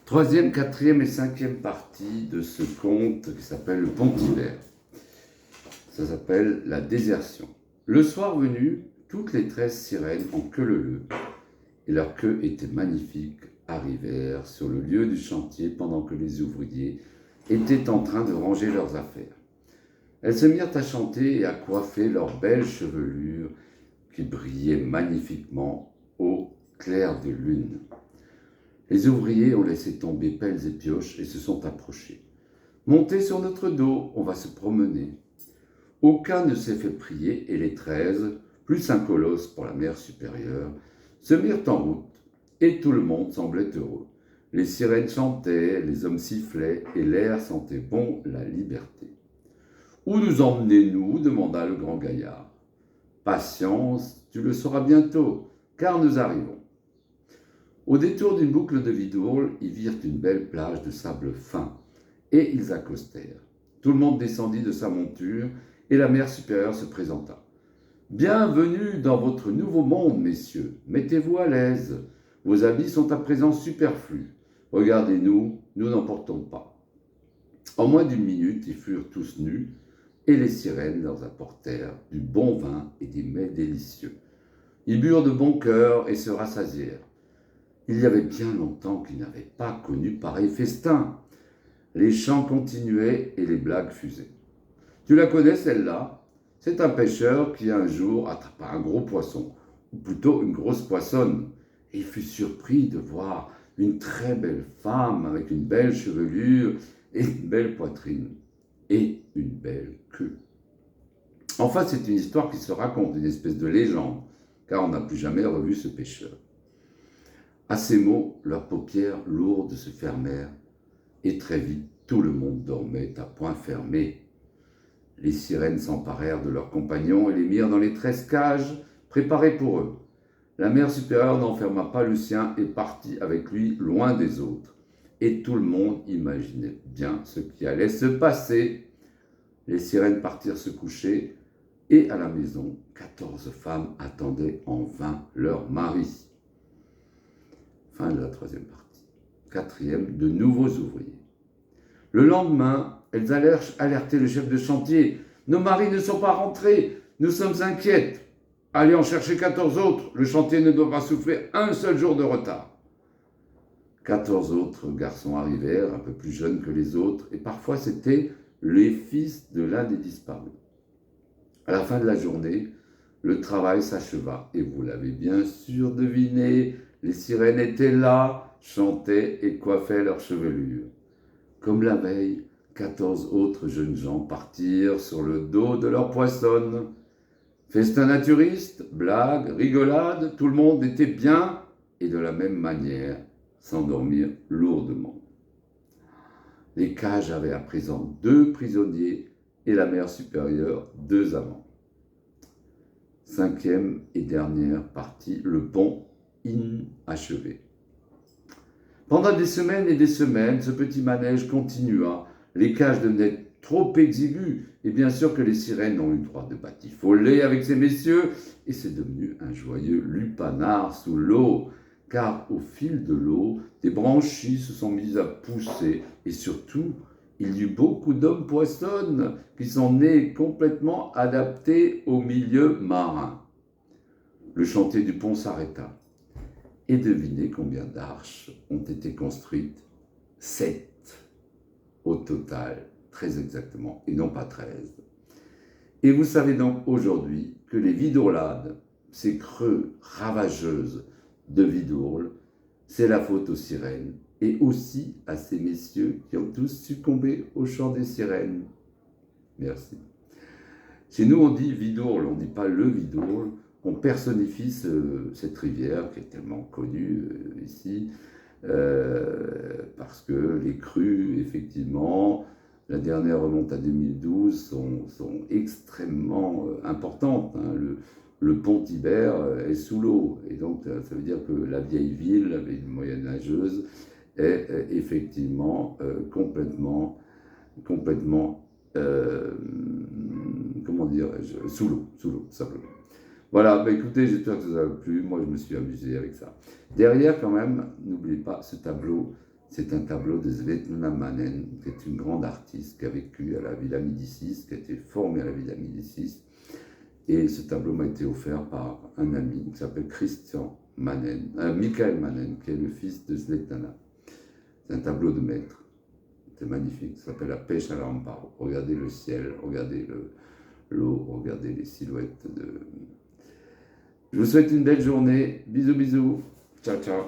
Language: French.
Troisième, quatrième et cinquième partie de ce conte qui s'appelle le Pont d'hiver. Ça s'appelle la désertion. Le soir venu, toutes les 13 sirènes en queue leu, et leur queue était magnifique, arrivèrent sur le lieu du chantier pendant que les ouvriers étaient en train de ranger leurs affaires. Elles se mirent à chanter et à coiffer leurs belles chevelures qui brillaient magnifiquement au clair de lune. Les ouvriers ont laissé tomber pelles et pioches et se sont approchés. « Montez sur notre dos, on va se promener. » Aucun ne s'est fait prier et les 13, plus un colosse pour la mère supérieure, se mirent en route et tout le monde semblait heureux. Les sirènes chantaient, les hommes sifflaient et l'air sentait bon la liberté. « Où nous emmenez-nous » demanda le grand gaillard. « Patience, tu le sauras bientôt, car nous arrivons. » Au détour d'une boucle de Vidourle, ils virent une belle plage de sable fin, et ils accostèrent. Tout le monde descendit de sa monture, et la mère supérieure se présenta. « Bienvenue dans votre nouveau monde, messieurs. Mettez-vous à l'aise. Vos habits sont à présent superflus. Regardez-nous, nous n'en portons pas. » En moins d'une minute, ils furent tous nus, et les sirènes leur apportèrent du bon vin et des mets délicieux. Ils burent de bon cœur et se rassasièrent. Il y avait bien longtemps qu'ils n'avaient pas connu pareil festin. Les chants continuaient et les blagues fusaient. « Tu la connais celle-là ? C'est un pêcheur qui un jour attrapa un gros poisson, ou plutôt une grosse poissonne, et il fut surpris de voir une très belle femme avec une belle chevelure et une belle poitrine, et une belle queue. » Enfin, c'est une histoire qui se raconte, une espèce de légende, car on n'a plus jamais revu ce pêcheur. À ces mots, leurs paupières lourdes se fermèrent, et très vite, tout le monde dormait à poings fermés. Les sirènes s'emparèrent de leurs compagnons et les mirent dans les 13 cages préparées pour eux. La mère supérieure n'enferma pas le sien et partit avec lui loin des autres. Et tout le monde imaginait bien ce qui allait se passer. Les sirènes partirent se coucher, et à la maison, 14 femmes attendaient en vain leur mari. Fin de la troisième partie. Quatrième, de nouveaux ouvriers. Le lendemain, elles allèrent alerter le chef de chantier. « Nos maris ne sont pas rentrés, nous sommes inquiètes. Allez en chercher 14 autres, le chantier ne doit pas souffrir un seul jour de retard. » 14 autres garçons arrivèrent, un peu plus jeunes que les autres, et parfois c'étaient les fils de l'un des disparus. À la fin de la journée, le travail s'acheva, et vous l'avez bien sûr deviné, les sirènes étaient là, chantaient et coiffaient leurs chevelures. Comme la veille, 14 autres jeunes gens partirent sur le dos de leur poissonne. Festin naturiste, blagues, rigolades, tout le monde était bien et de la même manière s'endormirent lourdement. Les cages avaient à présent 2 prisonniers et la mère supérieure 2 amants. Cinquième et dernière partie, le pont inachevé. Pendant des semaines et des semaines, ce petit manège continua. Les cages devenaient trop exiguës, et bien sûr que les sirènes ont eu droit de batifoler avec ces messieurs, et c'est devenu un joyeux lupanar sous l'eau, car au fil de l'eau, des branchies se sont mises à pousser, et surtout, il y eut beaucoup d'hommes poissonnes qui sont nés complètement adaptés au milieu marin. Le chantier du pont s'arrêta. Et devinez combien d'arches ont été construites ? 7 au total, très exactement, et non pas 13. Et vous savez donc aujourd'hui que les Vidourlades, ces creux ravageuses de Vidourle, c'est la faute aux sirènes, et aussi à ces messieurs qui ont tous succombé au chant des sirènes. Merci. Chez nous, on dit Vidourle, on ne dit pas le Vidourle. On personnifie cette rivière qui est tellement connue ici, parce que les crues, effectivement, la dernière remonte à 2012, sont extrêmement importantes. Hein. Le pont d'hiver est sous l'eau, et donc ça veut dire que la vieille ville, la ville moyenâgeuse, est effectivement complètement comment dirais-je, sous l'eau, tout simplement. Voilà, bah écoutez, j'espère que ça vous a plu. Moi, je me suis amusé avec ça. Derrière, quand même, n'oubliez pas ce tableau C'est un tableau de Svetlana Manen, qui est une grande artiste qui a vécu à la Villa Médicis, qui a été formée à la Villa Médicis. Et ce tableau m'a été offert par un ami qui s'appelle Michael Manen, qui est le fils de Svetlana. C'est un tableau de maître. C'est magnifique. Ça s'appelle La pêche à l'amparo. Regardez le ciel, regardez l'eau, regardez les silhouettes de... Je vous souhaite une belle journée. Bisous, bisous. Ciao, ciao.